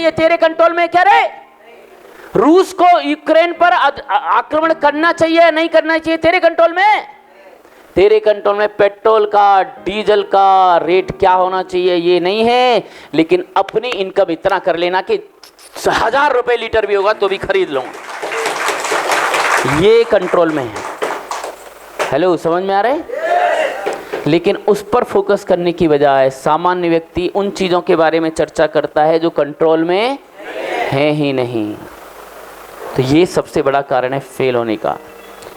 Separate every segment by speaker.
Speaker 1: ये तेरे कंट्रोल में क्या रे? रूस को यूक्रेन पर आक्रमण करना चाहिए या नहीं करना चाहिए, तेरे कंट्रोल में। तेरे कंट्रोल में पेट्रोल का, डीजल का रेट क्या होना चाहिए ये नहीं है, लेकिन अपनी इनकम इतना कर लेना कि 1000 रुपए लीटर भी होगा तो भी खरीद लूंगा, ये कंट्रोल में है। हेलो, समझ में आ रहा है? लेकिन उस पर फोकस करने की बजाय सामान्य व्यक्ति उन चीजों के बारे में चर्चा करता है जो कंट्रोल में है ही नहीं। तो ये सबसे बड़ा कारण है फेल होने का।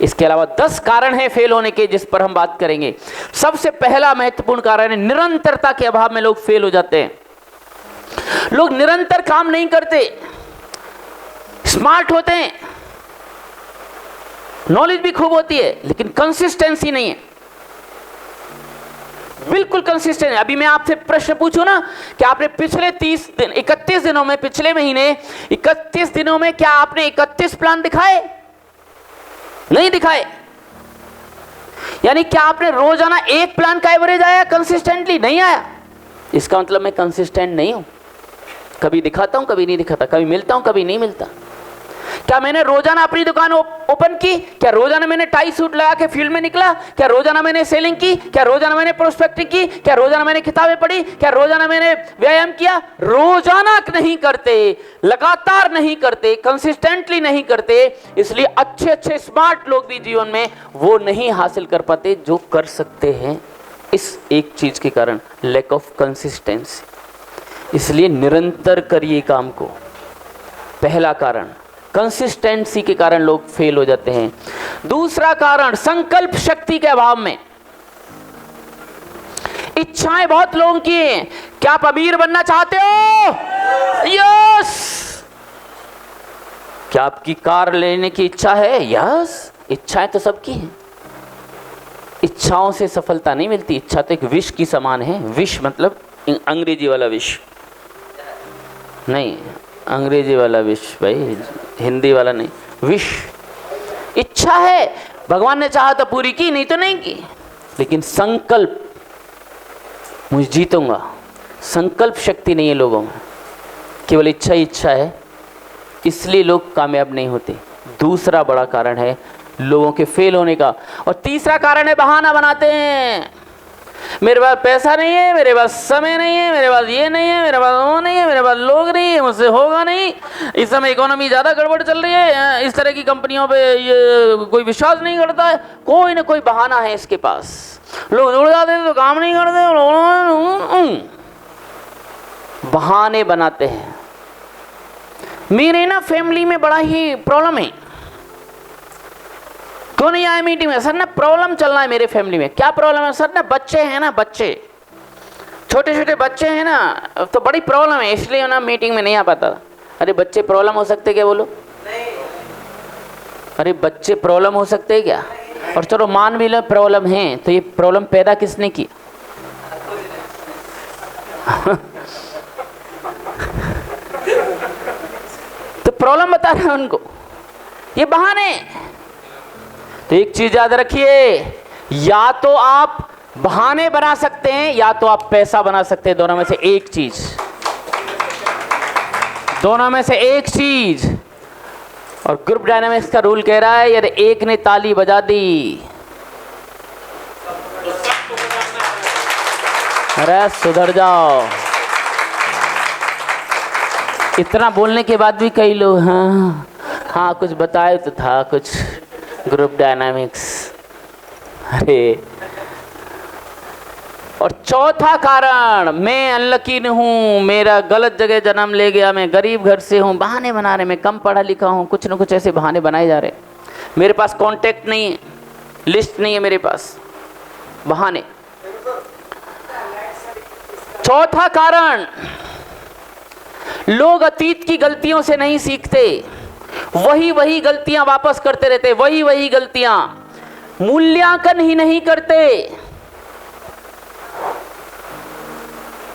Speaker 1: इसके अलावा 10 कारण हैं फेल होने के, जिस पर हम बात करेंगे। सबसे पहला महत्वपूर्ण कारण है निरंतरता के अभाव में लोग फेल हो जाते हैं। लोग निरंतर काम नहीं करते, स्मार्ट होते हैं, नॉलेज भी खूब होती है, लेकिन कंसिस्टेंसी नहीं है, बिल्कुल कंसिस्टेंट है। अभी मैं आपसे प्रश्न पूछूं ना कि आपने पिछले 30 दिन, 31 दिनों में, पिछले महीने 31 दिनों में क्या आपने 31 प्लान दिखाए? नहीं दिखाए। यानी क्या आपने रोजाना एक प्लान का एवरेज आया कंसिस्टेंटली? नहीं आया। इसका मतलब मैं कंसिस्टेंट नहीं हूं। कभी दिखाता हूं, कभी नहीं दिखाता, कभी मिलता हूं, कभी नहीं मिलता। क्या मैंने रोजाना अपनी दुकान ओपन की? क्या रोजाना मैंने टाई सूट लगा के फील्ड में निकला? क्या रोजाना मैंने सेलिंग की? क्या रोजाना मैंने प्रोस्पेक्टिंग की? क्या रोजाना मैंने किताबें पढ़ी? क्या रोजाना मैंने व्यायाम किया? रोजाना नहीं करते, लगातार नहीं करते, कंसिस्टेंटली नहीं करते। इसलिए अच्छे अच्छे स्मार्ट लोग भी जीवन में वो नहीं हासिल कर पाते जो कर सकते हैं, इस एक चीज के कारण, लैक ऑफ कंसिस्टेंसी। इसलिए निरंतर करिए काम को। पहला कारण कंसिस्टेंसी के कारण लोग फेल हो जाते हैं। दूसरा कारण संकल्प शक्ति के अभाव में। इच्छाएं बहुत लोगों की हैं। क्या आप अमीर बनना चाहते हो? यस। क्या आपकी कार लेने की इच्छा है? यस। इच्छाएं तो सबकी हैं। इच्छाओं से सफलता नहीं मिलती। इच्छा तो एक विष की समान है। विष मतलब अंग्रेजी वाला विष नहीं, अंग्रेजी वाला विष भाई, हिंदी वाला नहीं, विश। इच्छा है, भगवान ने चाहा तो पूरी की, नहीं तो नहीं की। लेकिन संकल्प, मुझे जीतूंगा, संकल्प शक्ति नहीं है लोगों में, केवल इच्छा ही इच्छा है। इसलिए लोग कामयाब नहीं होते। दूसरा बड़ा कारण है लोगों के फेल होने का। और तीसरा कारण है बहाना बनाते हैं। मेरे पास पैसा नहीं है, मेरे पास समय नहीं है, मेरे पास ये नहीं है, मेरे पास वो नहीं है, मेरे पास लोग नहीं है, मुझसे होगा नहीं, इस समय इकोनॉमी ज़्यादा गड़बड़ चल रही है, इस तरह की कंपनियों पे ये कोई विश्वास नहीं करता है। कोई ना कोई बहाना है इसके पास। लोग जुड़ जाते हैं तो काम नहीं करते, बहाने बनाते हैं। मेरे ना फैमिली में बड़ा ही प्रॉब्लम है। क्यों नहीं आए मीटिंग में? सर ना प्रॉब्लम चल रहा है मेरे फैमिली में। क्या प्रॉब्लम है सर? ना बच्चे हैं ना, बच्चे छोटे छोटे बच्चे हैं ना, तो बड़ी प्रॉब्लम है, इसलिए ना मीटिंग में नहीं आ पाता। अरे बच्चे प्रॉब्लम हो सकते क्या? बोलो। अरे बच्चे प्रॉब्लम हो सकते हैं क्या? और चलो मान भी लो प्रॉब्लम है, तो ये प्रॉब्लम पैदा किसने की? तो प्रॉब्लम बता रहे हैं उनको, ये बहाने। तो एक चीज याद रखिए, या तो आप बहाने बना सकते हैं या तो आप पैसा बना सकते हैं। दोनों में से एक चीज, दोनों में से एक चीज। और ग्रुप डायनामिक्स का रूल कह रहा है, यदि एक ने ताली बजा दी, अरे सुधर जाओ। इतना बोलने के बाद भी कई लोग हाँ हाँ कुछ बताए तो था कुछ ग्रुप डायनामिक्स। अरे, और चौथा कारण, मैं अनलकी हूँ, मेरा गलत जगह जन्म ले गया, मैं गरीब घर से हूँ। बहाने बना रहे, मैं कम पढ़ा लिखा हूँ, कुछ न कुछ ऐसे बहाने बनाए जा रहे। मेरे पास कांटेक्ट नहीं है, लिस्ट नहीं है मेरे पास, बहाने। चौथा कारण, लोग अतीत की गलतियों से नहीं सीखते, वही वही गलतियां वापस करते रहते, वही वही गलतियां, मूल्यांकन ही नहीं करते,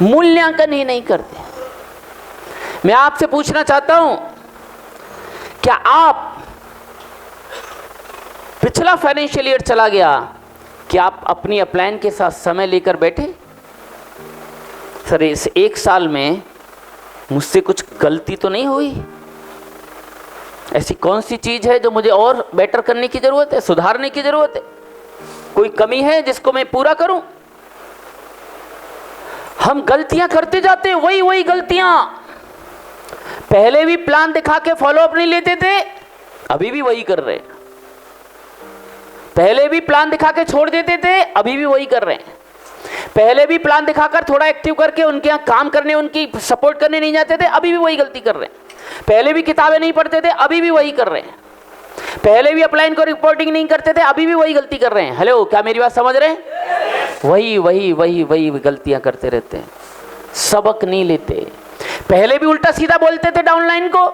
Speaker 1: मूल्यांकन ही नहीं करते। मैं आपसे पूछना चाहता हूं, क्या आप, पिछला फाइनेंशियल ईयर चला गया, क्या आप अपनी अपलाइन के साथ समय लेकर बैठे? सर इस एक साल में मुझसे कुछ गलती तो नहीं हुई? ऐसी कौन सी चीज है जो मुझे और बेटर करने की जरूरत है, सुधारने की जरूरत है? कोई कमी है जिसको मैं पूरा करूं? हम गलतियां करते जाते हैं, वही गलतियां। पहले भी प्लान दिखा के फॉलो अप नहीं लेते थे, अभी भी वही कर रहे हैं। पहले भी प्लान दिखा के छोड़ देते थे, अभी भी वही कर रहे हैं। पहले भी प्लान दिखाकर थोड़ा एक्टिव करके उनके यहाँ काम करने, उनकी सपोर्ट करने नहीं जाते थे, अभी भी वही गलती कर रहे हैं। पहले भी किताबें नहीं पढ़ते थे, अभी भी वही कर रहे हैं। पहले भी अपलाइन को रिपोर्टिंग नहीं करते थे, अभी भी वही गलती कर रहे हैं। हेलो, क्या मेरी बात समझ रहे हैं? वही गलतियां करते रहते हैं, सबक नहीं लेते। पहले भी उल्टा सीधा बोलते थे डाउनलाइन को,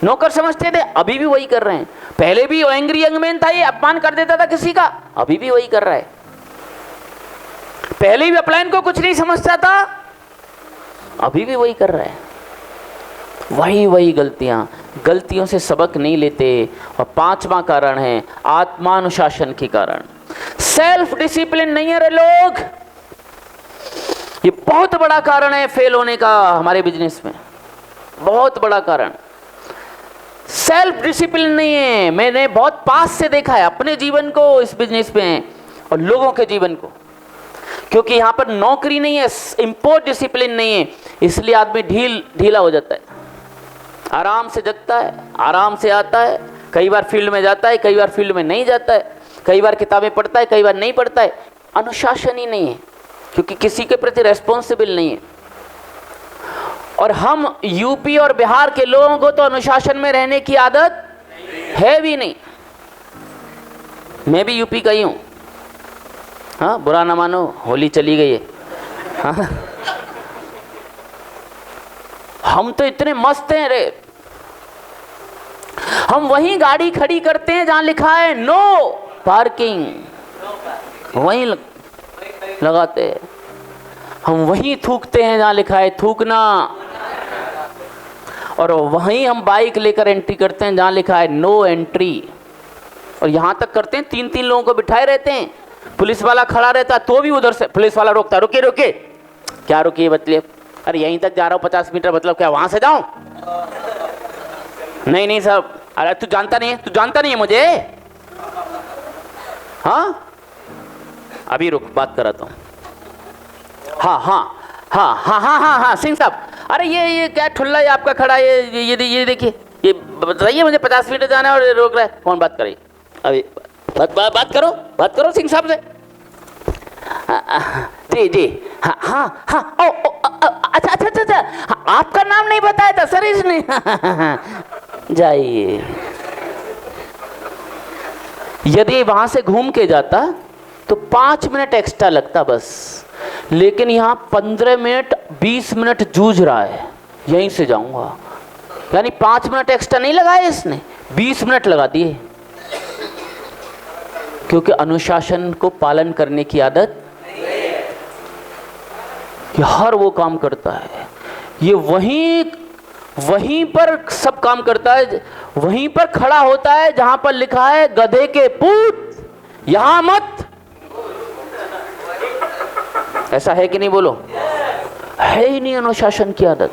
Speaker 1: नौकर समझते थे, अभी भी वही कर रहे हैं। पहले भी एंग्री यंग मैन था, ये अपमान कर देता था किसी का, अभी भी वही कर रहा है। पहले भी अपलाइन को कुछ नहीं समझता था, अभी भी वही कर रहा है। वही गलतियों से सबक नहीं लेते। और 5वां कारण है आत्मानुशासन के कारण। सेल्फ डिसिप्लिन नहीं है रे लोग, ये बहुत बड़ा कारण है फेल होने का हमारे बिजनेस में, बहुत बड़ा कारण। सेल्फ डिसिप्लिन नहीं है। मैंने बहुत पास से देखा है अपने जीवन को इस बिजनेस में और लोगों के जीवन को, क्योंकि यहां पर नौकरी नहीं है, इंपोर्ट डिसिप्लिन नहीं है, इसलिए आदमी ढीला हो जाता है। आराम से जगता है, आराम से आता है, कई बार फील्ड में जाता है, कई बार फील्ड में नहीं जाता है, कई बार किताबें पढ़ता है, कई बार नहीं पढ़ता है। अनुशासन ही नहीं है, क्योंकि किसी के प्रति रेस्पॉन्सिबल नहीं है। और हम यूपी और बिहार के लोगों को तो अनुशासन में रहने की आदत है भी नहीं। मैं भी यूपी का ही हूं, हाँ, बुरा ना मानो, होली चली गई है। हाँ, हम तो इतने मस्त हैं रे, हम वहीं गाड़ी खड़ी करते हैं जहां लिखा है नो पार्किंग, वहीं लगाते हैं। हम वहीं थूकते हैं जहां लिखा है थूकना, और वहीं हम बाइक लेकर एंट्री करते हैं जहां लिखा है नो एंट्री। और यहां तक करते हैं 3-3 लोगों को बिठाए रहते हैं, पुलिस वाला खड़ा रहता तो भी उधर से पुलिस वाला रोकता, रुके रुके, क्या रुकिए बतलिए, अरे यहीं तक जा रहा हूँ 50 मीटर, मतलब क्या वहां से जाऊं? नहीं साहब, अरे तू जानता नहीं है मुझे, हाँ अभी रुक, बात कराता हूँ। हाँ सिंह साहब, अरे ये क्या ठुल्ला है आपका खड़ा, ये देखिए, ये बताइए मुझे 50 मीटर जाना है और रोक रहा है, कौन बात करिए अभी, बात करो सिंह साहब से। जी हाँ अच्छा, आपका नाम नहीं बताया था सर इसने। जाइए, यदि वहां से घूम के जाता तो 5 मिनट एक्स्ट्रा लगता बस, लेकिन यहाँ 15 मिनट 20 मिनट जूझ रहा है, यहीं से जाऊंगा, यानी 5 मिनट एक्स्ट्रा नहीं लगाए इसने, 20 मिनट लगा दिए, क्योंकि अनुशासन को पालन करने की आदत, ये हर वो काम करता है, ये वहीं पर सब काम करता है, वहीं पर खड़ा होता है जहां पर लिखा है गधे के पूत यहां मत। ऐसा है कि नहीं, बोलो? है ही नहीं अनुशासन की आदत।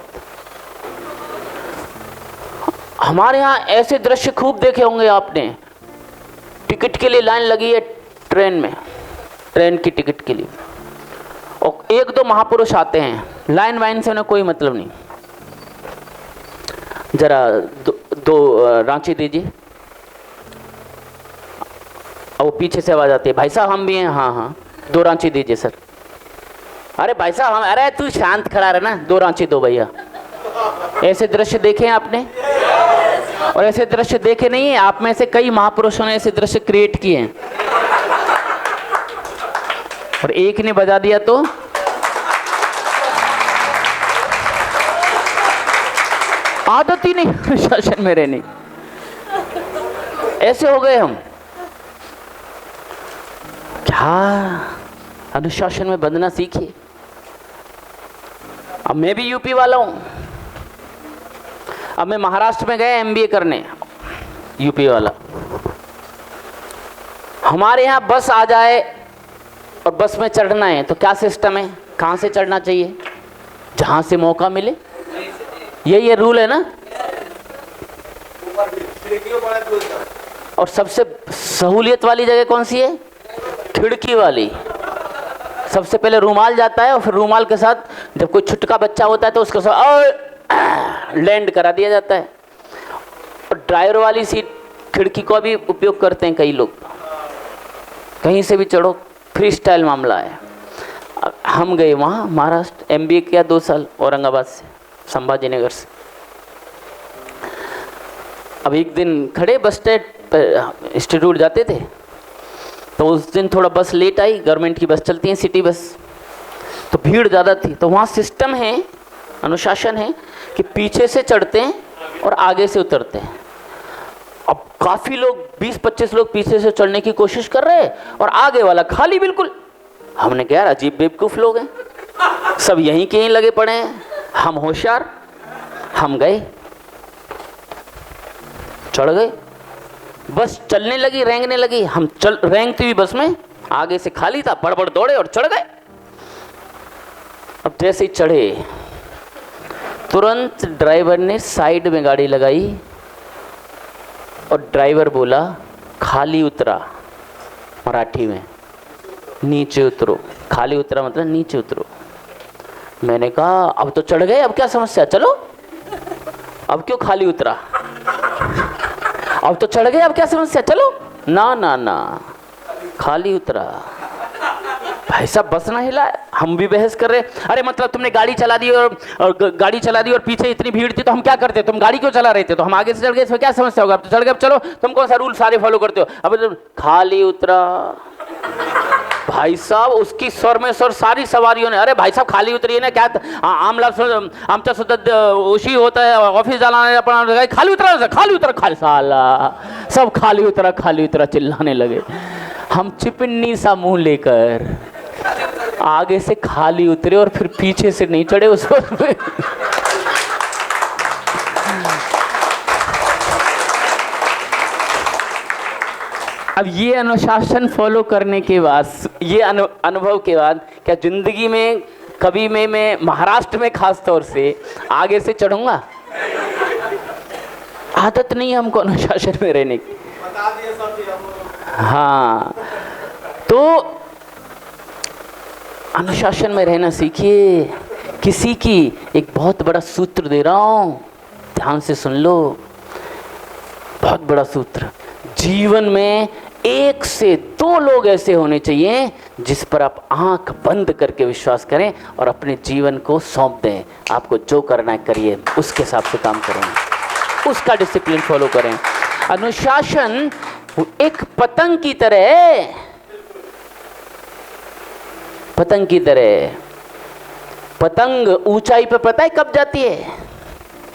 Speaker 1: हमारे यहां ऐसे दृश्य खूब देखे होंगे आपने, टिकट के लिए लाइन लगी है ट्रेन में, ट्रेन की टिकट के लिए, और 1-2 महापुरुष आते हैं, लाइन वाइन से उन्हें कोई मतलब नहीं, जरा दो रांची दीजिए, और वो पीछे से आवाज आती है, भाई साहब हम भी हैं, हाँ 2 रांची दीजिए सर। अरे भाई साहब हम, अरे तू शांत खड़ा रहे ना, 2 रांची दो भैया। ऐसे दृश्य देखे हैं आपने? और ऐसे दृश्य देखे नहीं है? आप में से कई महापुरुषों ने ऐसे दृश्य क्रिएट किए हैं, और एक ने बजा दिया तो आदत ही नहीं अनुशासन में रहने, ऐसे हो गए हम। क्या अनुशासन में बंधना सीखिए। अब मैं भी यूपी वाला हूं, अब मैं महाराष्ट्र में गया MBA करने, यूपी वाला। हमारे यहाँ बस आ जाए और बस में चढ़ना है तो क्या सिस्टम है, कहाँ से चढ़ना चाहिए? जहाँ से मौका मिले, ये रूल है ना। और सबसे सहूलियत वाली जगह कौन सी है? खिड़की वाली। सबसे पहले रूमाल जाता है और फिर रूमाल के साथ जब कोई छुटका बच्चा होता है तो उसके साथ लैंड करा दिया जाता है। और ड्राइवर वाली सीट खिड़की को भी उपयोग करते हैं कई लोग। कहीं से भी चढ़ो, फ्री स्टाइल मामला है। हम गए वहाँ महाराष्ट्र, MBA किया 2 साल औरंगाबाद से, संभाजी नगर से। अब एक दिन खड़े बस स्टैंड पर, इंस्टीट्यूट जाते थे, तो उस दिन थोड़ा बस लेट आई। गवर्नमेंट की बस चलती है, सिटी बस, तो भीड़ ज़्यादा थी। तो वहाँ सिस्टम है, अनुशासन है कि पीछे से चढ़ते हैं और आगे से उतरते हैं। अब काफ़ी लोग, 20-25 लोग पीछे से चढ़ने की कोशिश कर रहे हैं और आगे वाला खाली बिल्कुल। हमने कहा यार अजीब बेवकूफ़ लोग हैं, सब यहीं के यहीं लगे पड़े हैं। हम होशियार, हम गए, चढ़ गए। बस चलने लगी, रेंगने लगी। हम रेंगती हुई बस में, आगे से खाली था, बड़बड़ दौड़े और चढ़ गए। अब जैसे ही चढ़े तुरंत ड्राइवर ने साइड में गाड़ी लगाई और ड्राइवर बोला खाली उतरा, मराठी में, नीचे उतरो। खाली उतरा मतलब नीचे उतरो। मैंने कहा अब तो चढ़ गए, अब क्या समस्या, चलो। अब क्यों खाली उतरा, अब तो चढ़ गए, अब क्या समस्या, चलो। ना ना ना, खाली उतरा। भाई साहब बस ना हिला। हम भी बहस कर रहे, अरे मतलब तुमने गाड़ी चला दी और गाड़ी चला दी और पीछे इतनी भीड़ थी तो हम क्या करते, तुम गाड़ी क्यों चला रहे थे, तो हम आगे से चढ़ गए, इसमें क्या समस्या होगा, अब तो चढ़ गए, अब चलो। तुम कौन सा रूल सारे फॉलो करते हो। अब तो खाली उतरा। भाई साहब उसकी स्वर में स्वर, सारी सवारियों ने, अरे भाई साहब खाली उतरिए ना, क्या आमचा सुद्धा उशी होता है, ऑफिस जाना है अपना, खाली उतरा, खाली उतरा, खाली साला, सब खाली उतरा चिल्लाने लगे। हम चिपन्नी सा मुंह लेकर आगे से खाली उतरे और फिर पीछे से नहीं चढ़े उस पर। अब ये अनुशासन फॉलो करने के बाद, ये अनुभव के बाद, क्या जिंदगी में कभी मैं महाराष्ट्र में खास तौर से आगे से चढ़ूंगा? आदत नहीं हमको अनुशासन में रहने की। हाँ, तो अनुशासन में रहना सीखिए। किसी की एक बहुत बड़ा सूत्र दे रहा हूं, ध्यान से सुन लो। बहुत बड़ा सूत्र। जीवन में 1 से 2 लोग ऐसे होने चाहिए जिस पर आप आंख बंद करके विश्वास करें और अपने जीवन को सौंप दें। आपको जो करना है करिए, उसके हिसाब से काम करें, उसका डिसिप्लिन फॉलो करें। अनुशासन एक पतंग की तरह है, पतंग की तरह। पतंग ऊंचाई पर पता है कब जाती है?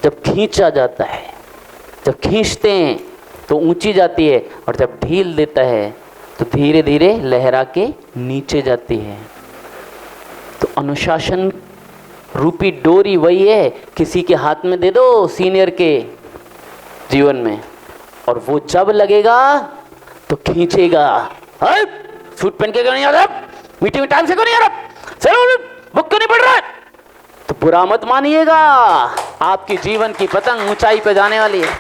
Speaker 1: जब खींचा जाता है। जब खींचते हैं तो ऊंची जाती है और जब ढील देता है तो धीरे धीरे लहरा के नीचे जाती है। तो अनुशासन रूपी डोरी वही है, किसी के हाथ में दे दो सीनियर के जीवन में, और वो जब लगेगा तो खींचेगा। सूट पहन के क्यों नहीं आ रहा, मीटिंग में टाइम से क्यों नहीं आ रहा, चलो बुक क्यों नहीं पढ़ रहा है, तो बुरा मत मानिएगा। आपकी जीवन की पतंग ऊंचाई पे जाने वाली है।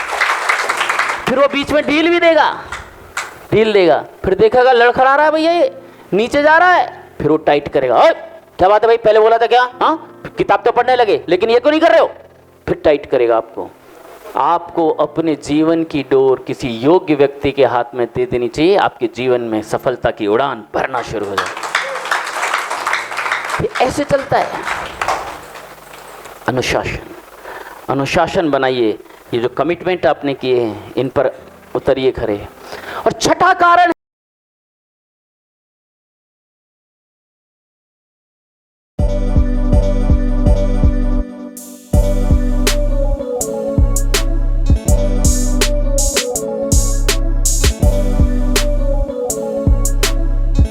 Speaker 1: फिर वो बीच में ढील भी देगा, ढील देगा, फिर देखेगा लड़खड़ा रहा है भैया ये, नीचे जा रहा है, फिर वो टाइट करेगा। क्या बात है भाई, पहले बोला था क्या, हाँ किताब तो पढ़ने लगे लेकिन ये क्यों नहीं कर रहे हो, फिर टाइट करेगा आपको। आपको अपने जीवन की डोर किसी योग्य व्यक्ति के हाथ में दे देनी चाहिए। आपके जीवन में सफलता की उड़ान भरना शुरू हो जाए। ये ऐसे चलता है। अनुशासन, अनुशासन बनाइए। ये जो कमिटमेंट आपने किए हैं इन पर उतरिए खरे। और छठा कारण